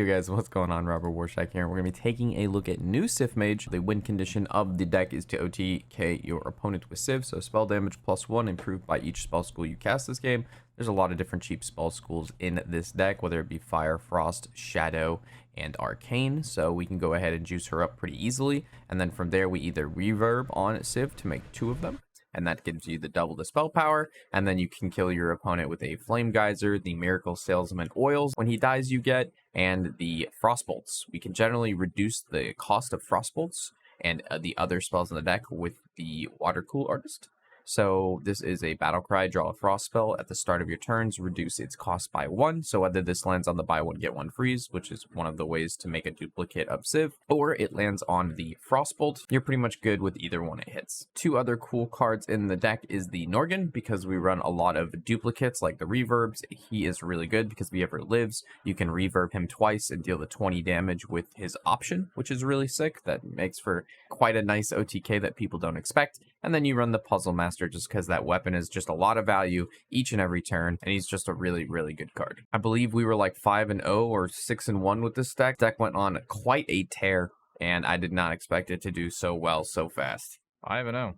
Yo guys, what's going on? Robert Warshack here. We're going to be taking a look at new Sif Mage. The win condition of the deck is to OTK your opponent with Sif, so spell damage +1 improved by each spell school you cast this game. There's a lot of different cheap spell schools in this deck, whether it be Fire, Frost, Shadow, and Arcane, so we can go ahead and juice her up pretty easily, and then from there we either reverb on Sif to make 2 of them, and that gives you the double the spell power, and then you can kill your opponent with a Flame Geyser, the Miracle Salesman Oils when he dies you get, and the Frostbolts. We can generally reduce the cost of Frostbolts and the other spells in the deck with the Water Cool Artist. So this is a battle cry, draw a frost spell at the start of your turns, reduce its cost by 1. So whether this lands on the buy one get one freeze, which is one of the ways to make a duplicate of Sif, or it lands on the Frostbolt, you're pretty much good with either one it hits. 2 other cool cards in the deck is the Norgan, because we run a lot of duplicates like the reverbs. He is really good because if he ever lives, you can reverb him twice and deal the 20 damage with his option, which is really sick. That makes for quite a nice OTK that people don't expect. And then you run the Puzzle Master just because that weapon is just a lot of value each and every turn, and he's just a really, really good card. I believe we were like 5-0 or 6-1 with this deck. Deck went on quite a tear, and I did not expect it to do so well so fast. 5-0.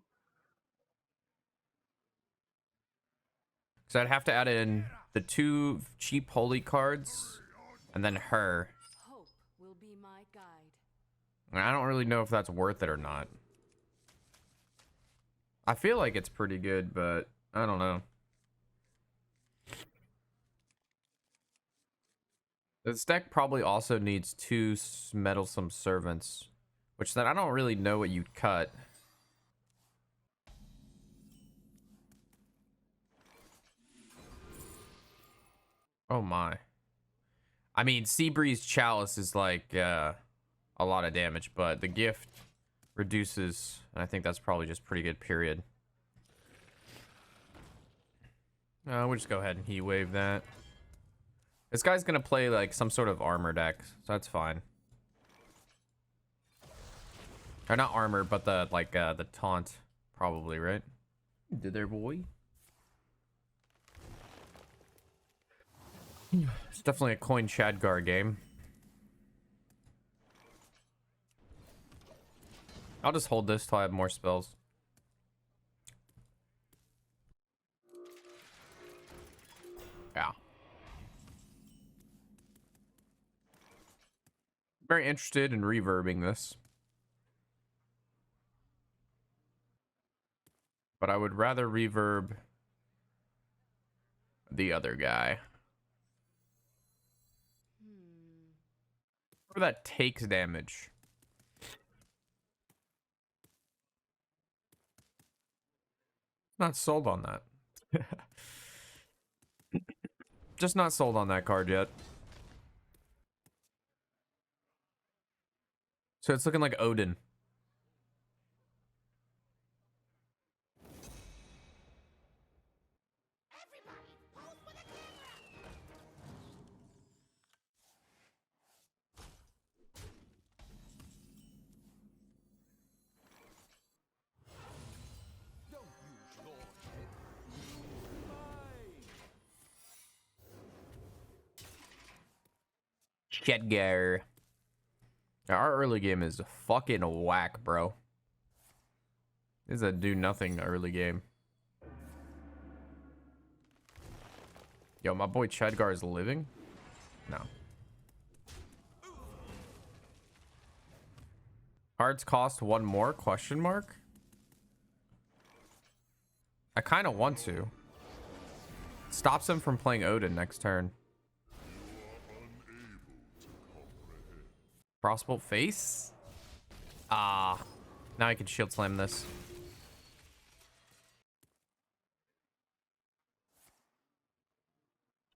So I'd have to add in the 2 cheap holy cards, and then her. Hope will be my guide. I don't really know if that's worth it or not. I feel like it's pretty good, but I don't know. This deck probably also needs 2 Meddlesome Servants, which then I don't really know what you'd cut. Oh my. I mean, Seabreeze Chalice is like a lot of damage, but the gift reduces, and I think that's probably just pretty good, period. We'll just go ahead and Heat Wave that. This guy's gonna play like some sort of armor deck, so that's fine. Or not armor, but the the taunt, probably, right? Did there, boy? It's definitely a coin Shadgar game. I'll just hold this till I have more spells. Yeah. Very interested in reverbing this. But I would rather reverb the other guy. Or that takes damage. Not sold on that. Just not sold on that card yet. So it's looking like Odin. Shedgar. Our early game is fucking whack, bro. This is a do nothing early game. Yo, my boy Shedgar is living? No. Cards cost 1 more? Question mark? I kind of want to. Stops him from playing Odin next turn. Frostbolt face? Ah. Now I can shield slam this.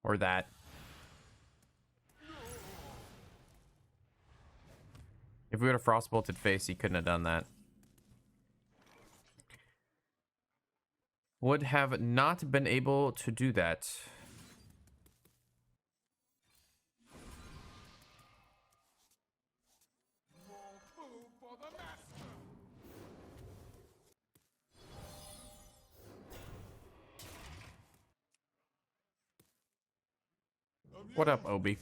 Or that. If we would have frostbolted face, he couldn't have done that. Would have not been able to do that. What up, Obi?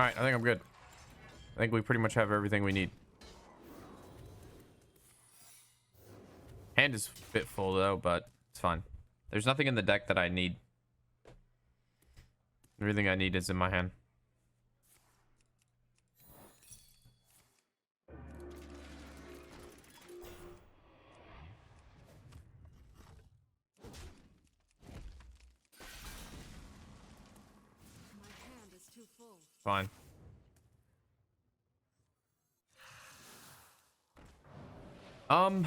Alright, I think I'm good. I think we pretty much have everything we need. Hand is a bit full though, but it's fine. There's nothing in the deck that I need. Everything I need is in my hand. My hand is too full. Fine. What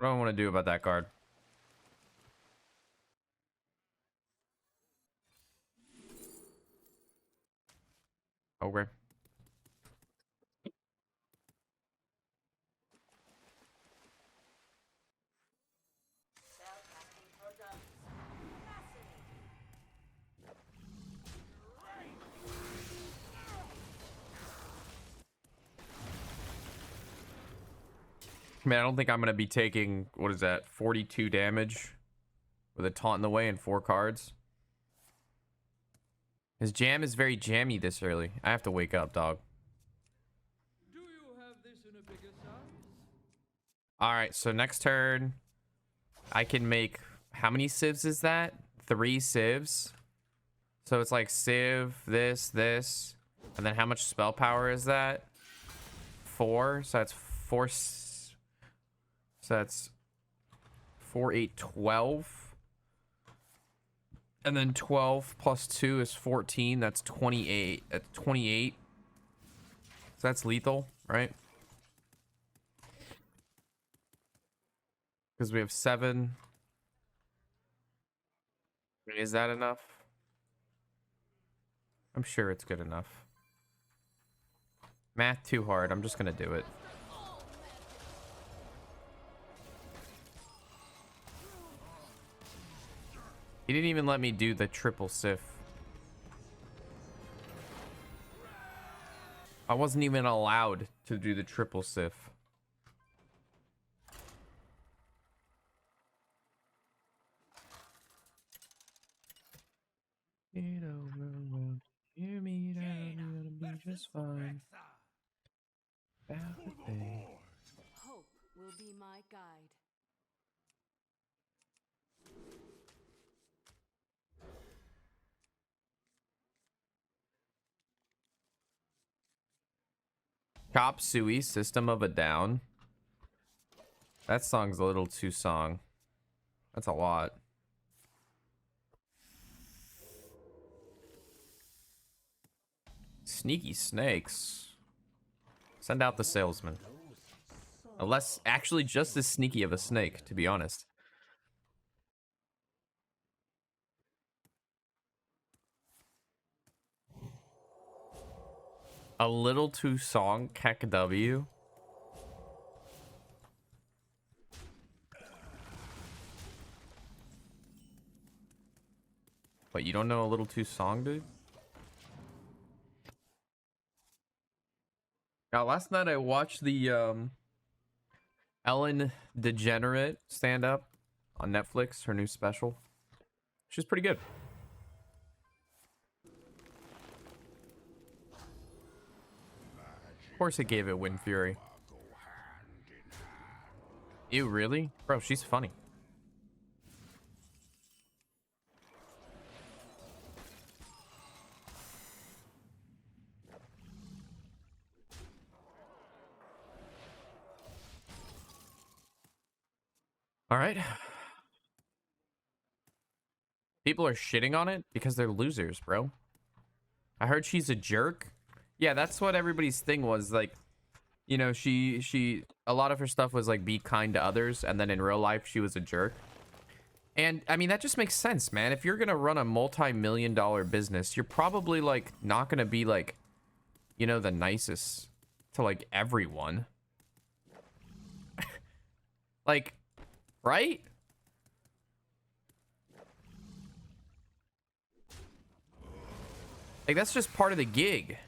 do I want to do about that card? Okay. Man, I don't think I'm going to be taking, what is that, 42 damage with a taunt in the way and 4 cards. His jam is very jammy this early. I have to wake up, dog. Do you have this in a bigger size? All right, so next turn, I can make, how many civs is that? 3 civs. So it's like civ, this, and then how much spell power is that? 4, so that's 4, so that's 4, 8, 12. And then 12 plus 2 is 14. That's 28. That's 28. So that's lethal, right? Because we have 7. Is that enough? I'm sure it's good enough. Math too hard. I'm just going to do it. He didn't even let me do the triple Sif. I wasn't even allowed to do the triple Sif. It over, hear me down, you're gonna be just fine. Hope will be my guide. Chop Suey, System of a Down. That song's a little too song. That's a lot. Sneaky snakes. Send out the salesman. Unless actually just as sneaky of a snake, to be honest. A little too song, Kek W. What, you don't know a little too song, dude? Now, last night I watched the Ellen DeGenerate stand-up on Netflix, her new special. She's pretty good. Of course it gave it Wind Fury. Ew, really? Bro, she's funny. All right. People are shitting on it because they're losers, bro. I heard she's a jerk. Yeah, that's what everybody's thing was. Like, you know, a lot of her stuff was like be kind to others, and then in real life she was a jerk. And I mean, that just makes sense, man. If you're gonna run a multi-million-dollar business, you're probably like not gonna be like, you know, the nicest to like everyone. Like, right? Like, that's just part of the gig.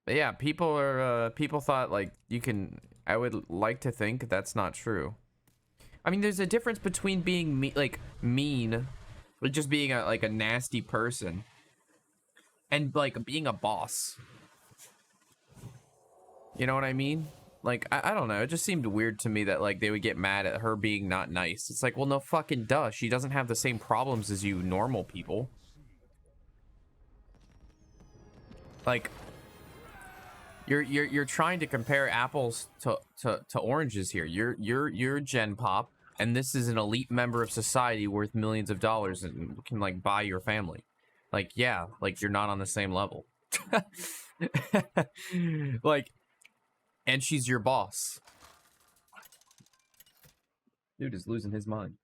But yeah, people thought like you can, I would like to think that's not true. I mean, there's a difference between being mean, like just being a nasty person, and like being a boss. You know what I mean? Like, I don't know. It just seemed weird to me that like they would get mad at her being not nice. It's like, well, no fucking duh. She doesn't have the same problems as you normal people. Like, you're trying to compare apples to oranges here. You're Gen Pop, and this is an elite member of society worth millions of dollars and can like buy your family. Like, yeah, like you're not on the same level. Like, and she's your boss. Dude is losing his mind.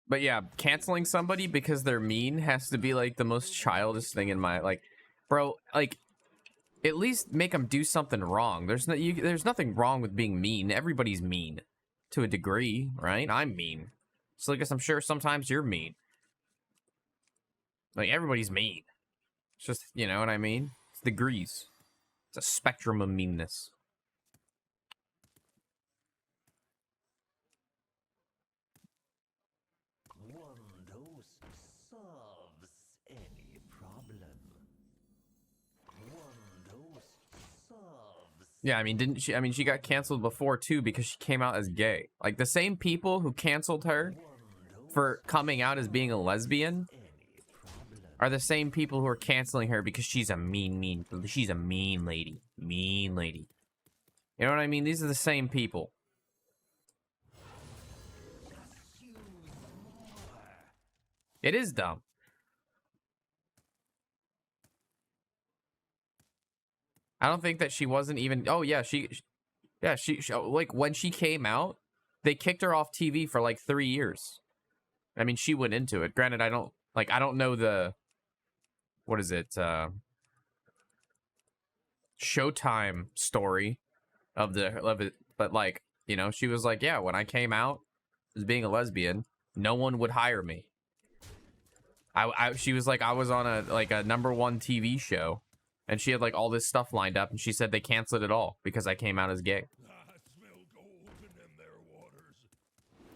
But yeah, canceling somebody because they're mean has to be like the most childish thing in my like, bro. Like, at least make them do something wrong. There's nothing wrong with being mean. Everybody's mean to a degree, right? I'm mean, so I guess I'm sure sometimes you're mean. Like everybody's mean. It's just, you know what I mean? It's degrees. It's a spectrum of meanness. Yeah, I mean, didn't she? I mean, she got canceled before too because she came out as gay. Like the same people who canceled her for coming out as being a lesbian are the same people who are canceling her because she's a she's a mean lady. Mean lady. You know what I mean? These are the same people. It is dumb. I don't think that she wasn't even. Oh yeah, she like when she came out, they kicked her off TV for like 3 years. I mean, she went into it. Granted, I don't know the, what is it? Showtime story of it, but like, you know, she was like, yeah, when I came out as being a lesbian, no one would hire me. She was like, I was on a #1 TV show, and she had like all this stuff lined up, and she said they canceled it all because I came out as gay.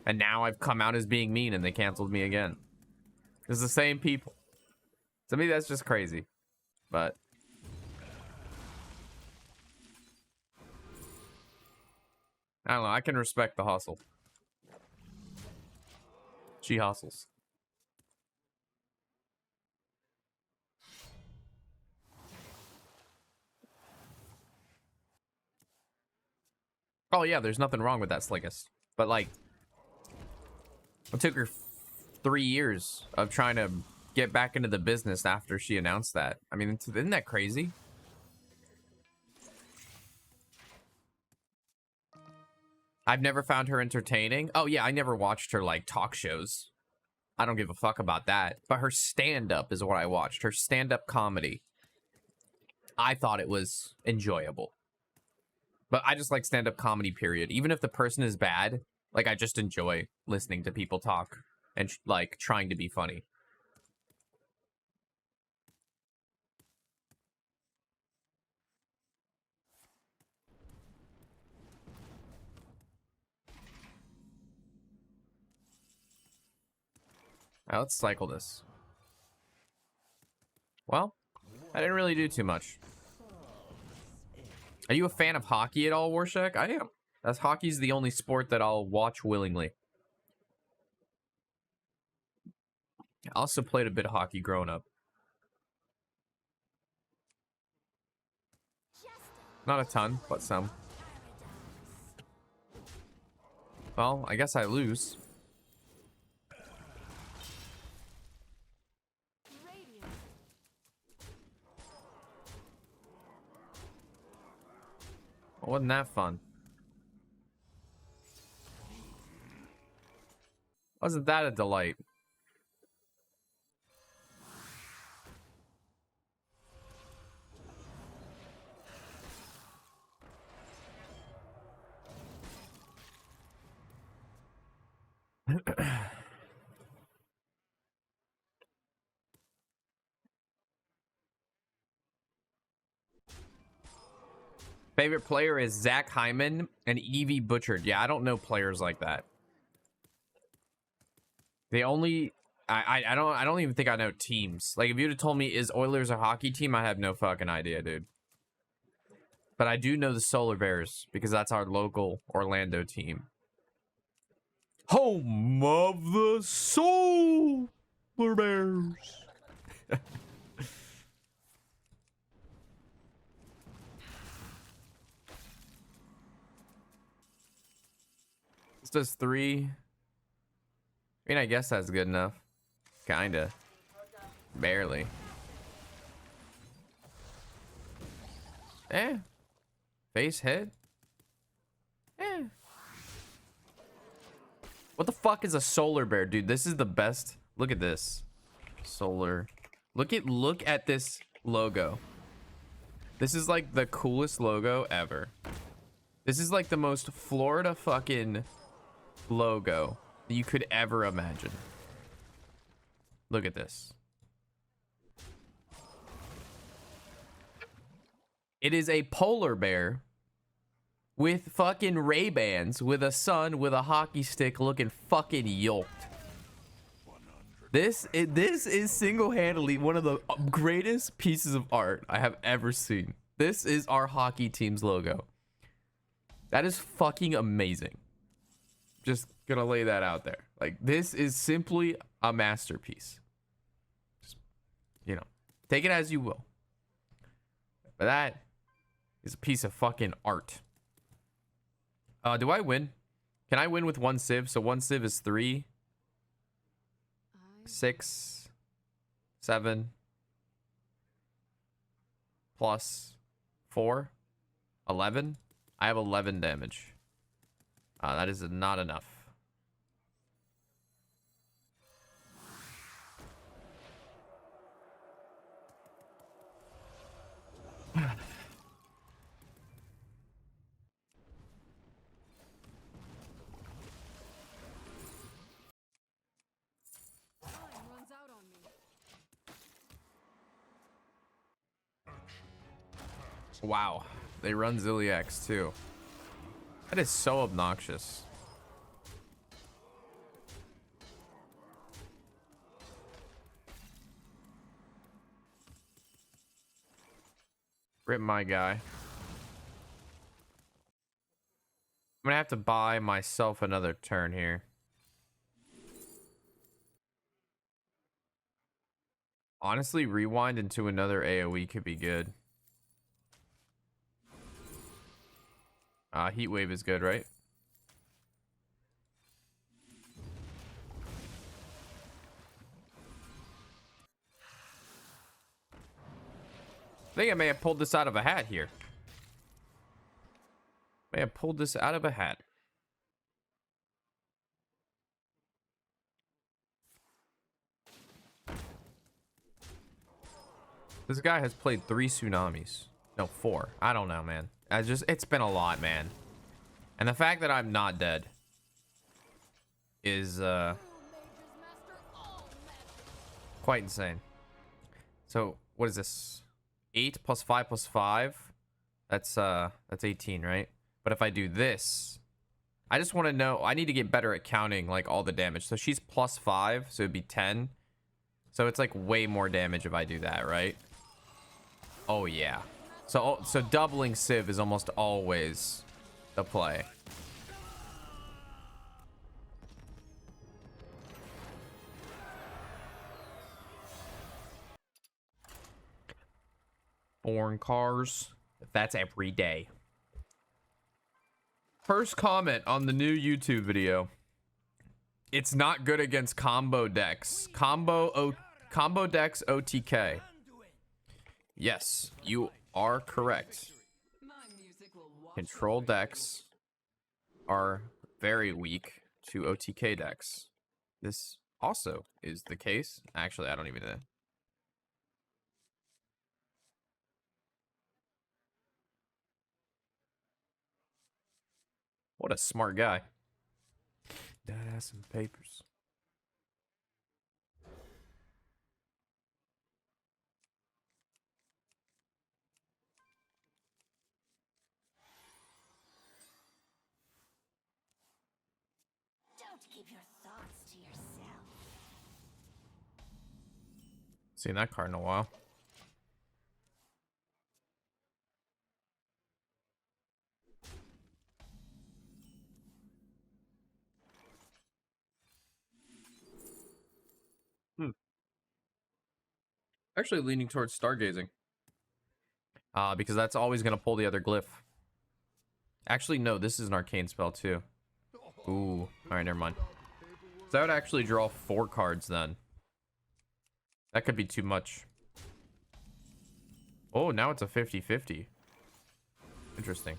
And now I've come out as being mean, and they canceled me again. It's the same people. To me, that's just crazy. But I don't know. I can respect the hustle. She hustles. Oh yeah, there's nothing wrong with that, Slickest. But like, it took her 3 years of trying to get back into the business after she announced that. I mean, isn't that crazy? I've never found her entertaining. Oh yeah, I never watched her like talk shows. I don't give a fuck about that. But her stand-up is what I watched. Her stand-up comedy. I thought it was enjoyable. But I just like stand-up comedy, period. Even if the person is bad, like I just enjoy listening to people talk and like trying to be funny. Now let's cycle this. Well, I didn't really do too much. Are you a fan of hockey at all, Warshack? I am. As hockey's the only sport that I'll watch willingly. I also played a bit of hockey growing up. Not a ton, but some. Well, I guess I lose. Well, wasn't that fun? Wasn't that a delight? Favorite player is Zach Hyman and Evie Butchered. Yeah, I don't know players like that. They only I don't even think I know teams. Like if you'd have told me is Oilers a hockey team, I have no fucking idea, dude. But I do know the Solar Bears because that's our local Orlando team. Home of the Solar Bears. This does 3. I mean, I guess that's good enough. Kinda. Barely. Eh. Face head. Eh. What the fuck is a solar bear, dude? This is the best. Look at this. Solar. Look at this logo. This is like the coolest logo ever. This is like the most Florida fucking logo that you could ever imagine. Look at this. It is a polar bear with fucking Ray-Bans, with a sun, with a hockey stick, looking fucking yoked. This is single-handedly one of the greatest pieces of art I have ever seen. This is our hockey team's logo. That is fucking amazing. Just gonna lay that out there. Like, this is simply a masterpiece. Just, you know, take it as you will. But that is a piece of fucking art. Do I win? Can I win with 1 civ? So 1 civ is 3, 6, 7 plus 4, 11. I have 11 damage. That is not enough. Runs out on me. Wow. They run Ziliax too. That is so obnoxious. Rip my guy. I'm gonna have to buy myself another turn here. Honestly, rewind into another AoE could be good. Heat wave is good, right? I think I may have pulled this out of a hat here. May have pulled this out of a hat. This guy has played 3 tsunamis. No, 4. I don't know, man. It's been a lot, man. And the fact that I'm not dead is quite insane. So what is this? 8 plus 5 plus 5. That's 18, right? But if I do this, I just want to know, I need to get better at counting like all the damage. So she's plus 5, so it'd be 10. So it's like way more damage if I do that, right? Oh yeah. So doubling Civ is almost always the play. Foreign cars. That's every day. First comment on the new YouTube video. It's not good against combo decks. Combo decks OTK. Yes, you are correct. Control decks are very weak to OTK decks. This also is the case. Actually, I don't even know. What a smart guy. That has some papers. Keep your thoughts to yourself. Seen that card in a while. Actually leaning towards stargazing. Because that's always going to pull the other glyph. Actually, no, this is an arcane spell too. Ooh, alright, never mind. So that would actually draw 4 cards then. That could be too much. Oh, now it's a 50-50. Interesting.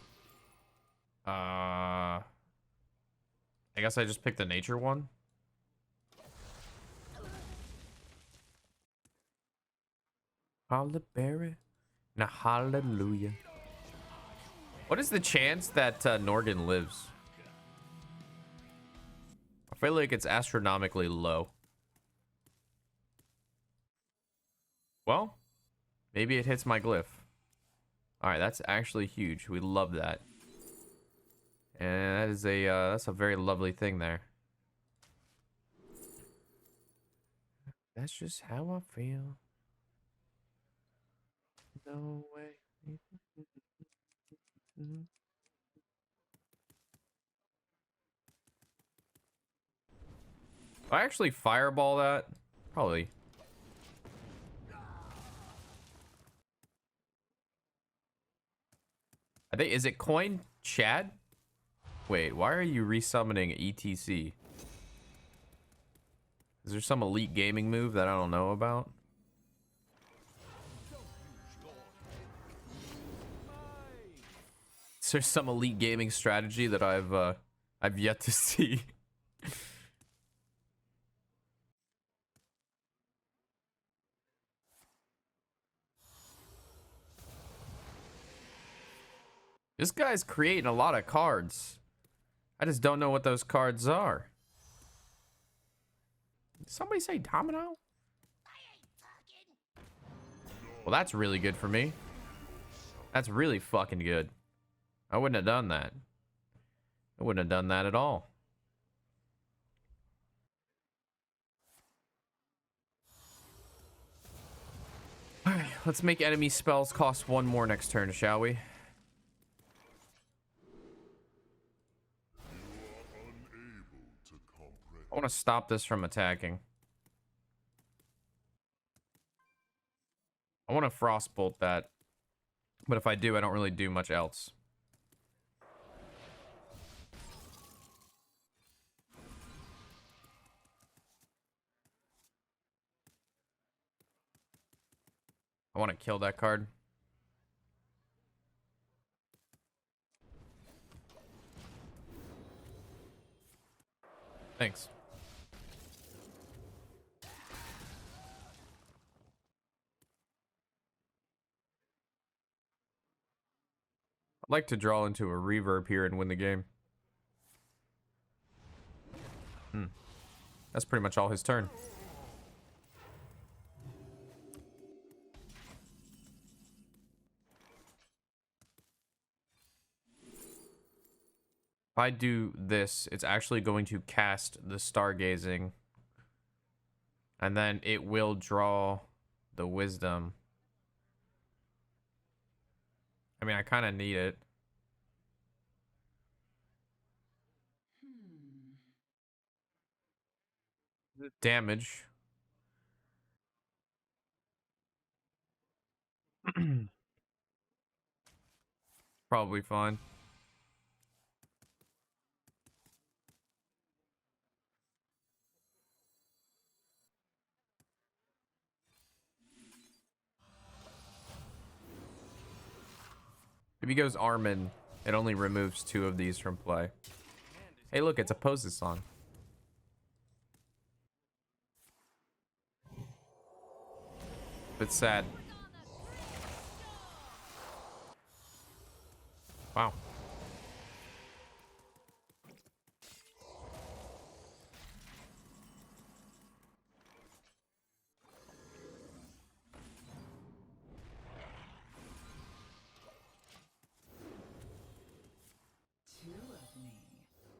I guess I just picked the nature one. Hallelujah. Nah, hallelujah. What is the chance that Norgan lives? I feel like it's astronomically low. Well, maybe it hits my glyph. Alright, that's actually huge. We love that. And that is that's a very lovely thing there. That's just how I feel. No way. I actually fireball that? Probably. I think, is it coin Chad? Wait, why are you resummoning ETC? Is there some elite gaming move that I don't know about? Is there some elite gaming strategy that I've yet to see? This guy's creating a lot of cards. I just don't know what those cards are. Did somebody say domino? Well, that's really good for me. That's really fucking good. I wouldn't have done that. I wouldn't have done that at all. Alright, let's make enemy spells cost 1 more next turn, shall we? I want to stop this from attacking. I want to frostbolt that. But if I do, I don't really do much else. I want to kill that card. Thanks. I'd like to draw into a reverb here and win the game. That's pretty much all his turn. If I do this, it's actually going to cast the stargazing. And then it will draw the wisdom. I mean, I kind of need it. Damage. Probably fine. If he goes Armin, it only removes 2 of these from play. Hey, look, it's a Poses song. It's sad. Wow.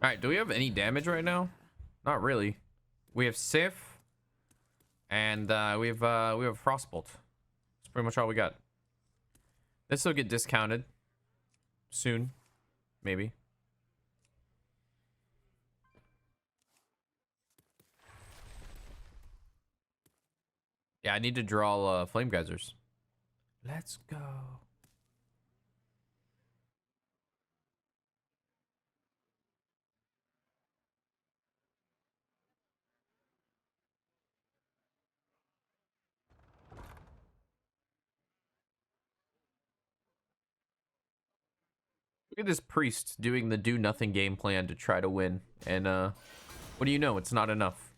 All right, do we have any damage right now? Not really. We have Sif, and we have Frostbolt. That's pretty much all we got. This will get discounted soon, maybe. Yeah, I need to draw flame geysers. Let's go. Look at this priest doing the do nothing game plan to try to win. And what do you know? It's not enough.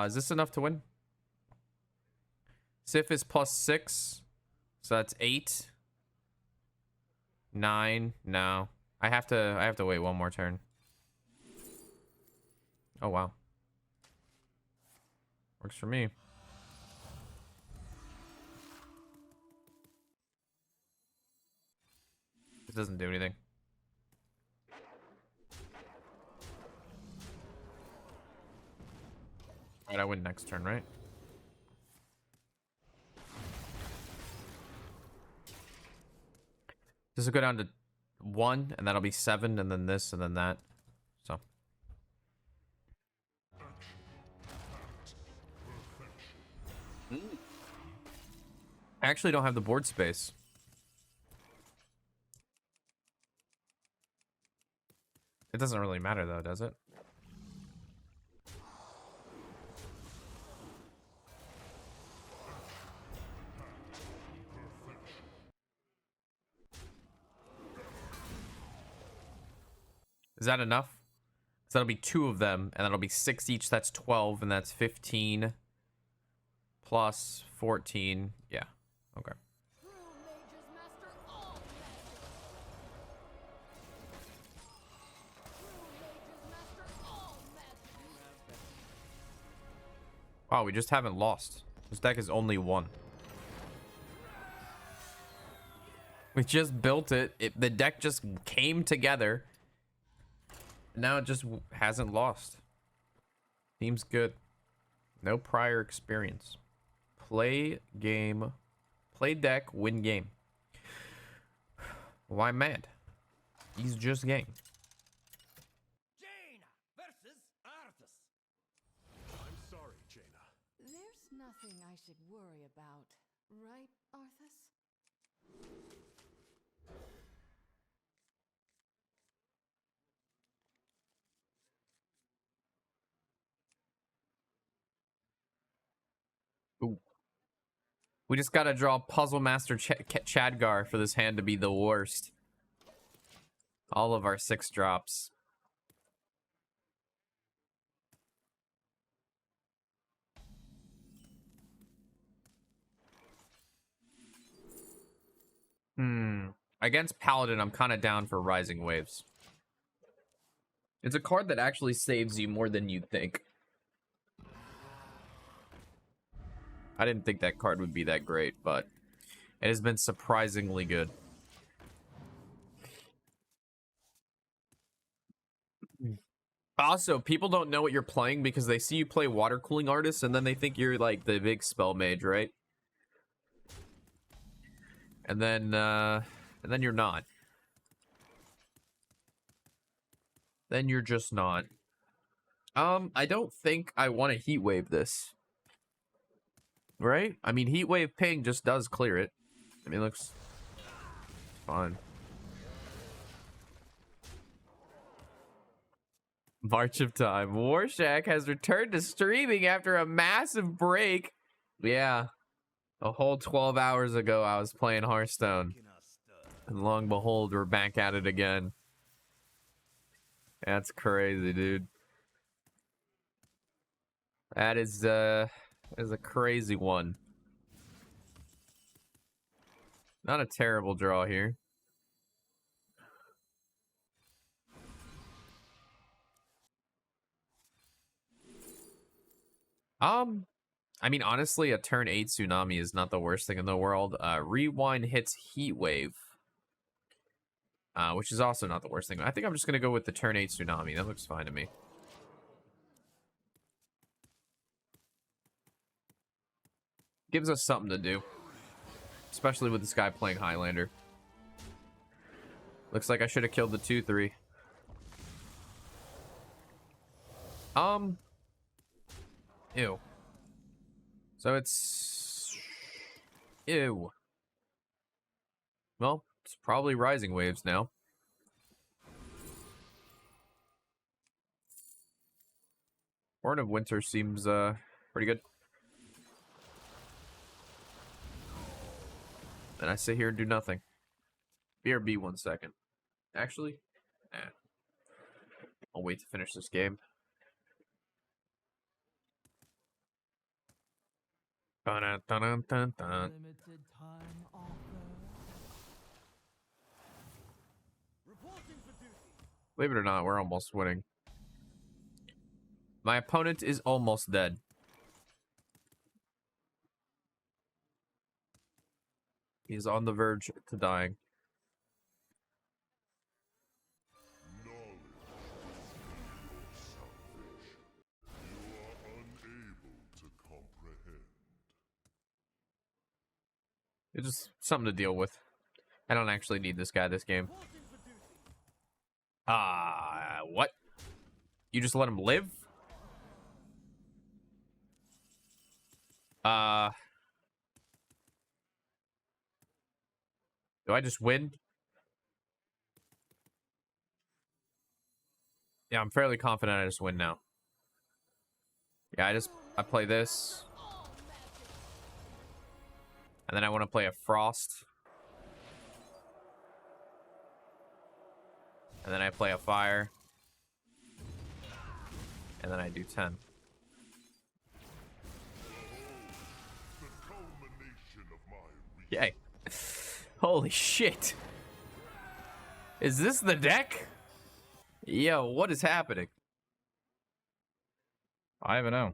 Is this enough to win? Sif is +6. So that's 8. 9. No. I have to wait one more turn. Oh wow. Works for me. This doesn't do anything. Alright, I win next turn, right? This will go down to 1, and that'll be 7, and then this, and then that. So. I actually don't have the board space. It doesn't really matter though, does it? Is that enough? So that'll be 2 of them, and that'll be 6 each. That's 12, and that's 15 plus 14. Yeah. Okay. True mages master all magic. True mages master all magic. Wow, we just haven't lost. This deck is only 1. We just built it. The deck just came together. Now it just hasn't lost. Seems good. No prior experience. Play game. Play deck, win game. Why mad? He's just game. Jaina versus Arthas. I'm sorry, Jaina. There's nothing I should worry about, right, Arthas? Ooh. We just gotta draw Puzzle Master Chadgar for this hand to be the worst. All of our 6 drops. Against Paladin, I'm kind of down for Rising Waves. It's a card that actually saves you more than you'd think. I didn't think that card would be that great, but it has been surprisingly good. Also, people don't know what you're playing because they see you play Water Cooling Artist and then they think you're like the big spell mage, right? And then you're not. Then you're just not. I don't think I want to heat wave this. Right? I mean, heat wave ping just does clear it. I mean, it looks fine. March of Time. Warshack has returned to streaming after a massive break. Yeah. A whole 12 hours ago, I was playing Hearthstone. And lo and behold, we're back at it again. That's crazy, dude. That is a crazy one. Not a terrible draw here. I mean, honestly, a turn 8 Tsunami is not the worst thing in the world. Rewind hits Heat Wave. which is also not the worst thing. I think I'm just going to go with the turn 8 Tsunami. That looks fine to me. Gives us something to do. Especially with this guy playing Highlander. Looks like I should have killed the 2-3. Ew. So it's... Ew. Well, it's probably Rising Waves now. Horn of Winter seems, pretty good. And I sit here and do nothing. BRB 1 second. Actually, I'll wait to finish this game. Dun-dun-dun-dun-dun. Limited time offer. Reporting for duty. Believe it or not, we're almost winning. My opponent is almost dead. He's on the verge to dying. It's just something to deal with. I don't actually need this guy this game. What? You just let him live? Do I just win? Yeah, I'm fairly confident I just win now. Yeah, I play this. And then I want to play a Frost. And then I play a Fire. And then I do 10. Yay. Holy shit. Is this the deck? Yo, what is happening? I don't know.